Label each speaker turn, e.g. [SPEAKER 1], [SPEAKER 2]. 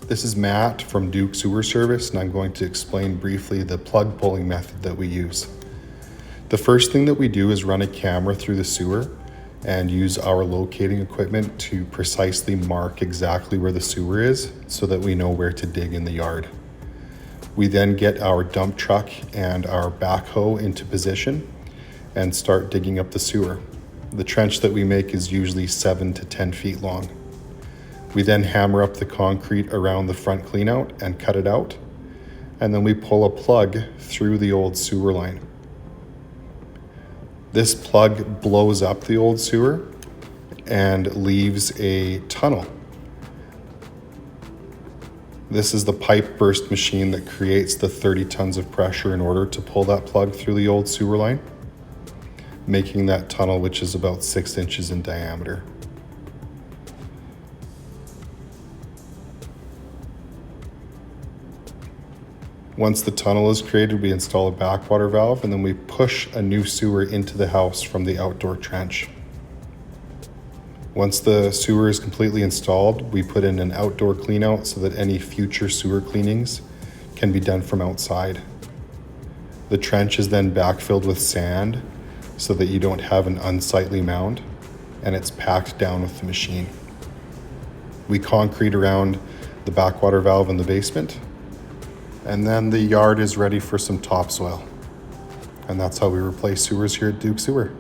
[SPEAKER 1] This is Matt from Duke Sewer Service, and I'm going to explain briefly the plug pulling method that we use. The first thing that we do is run a camera through the sewer and use our locating equipment to precisely mark exactly where the sewer is so that we know where to dig in the yard. We then get our dump truck and our backhoe into position and start digging up the sewer. The trench that we make is usually 7 to 10 feet long. We then hammer up the concrete around the front cleanout and cut it out, and then we pull a plug through the old sewer line. This plug blows up the old sewer and leaves a tunnel. This is the pipe burst machine that creates the 30 tons of pressure in order to pull that plug through the old sewer line, making that tunnel, which is about 6 inches in diameter. Once the tunnel is created, we install a backwater valve, and then we push a new sewer into the house from the outdoor trench. Once the sewer is completely installed, we put in an outdoor cleanout so that any future sewer cleanings can be done from outside. The trench is then backfilled with sand so that you don't have an unsightly mound, and it's packed down with the machine. We concrete around the backwater valve in the basement, and then the yard is ready for some topsoil. And that's how we replace sewers here at Duke Sewer.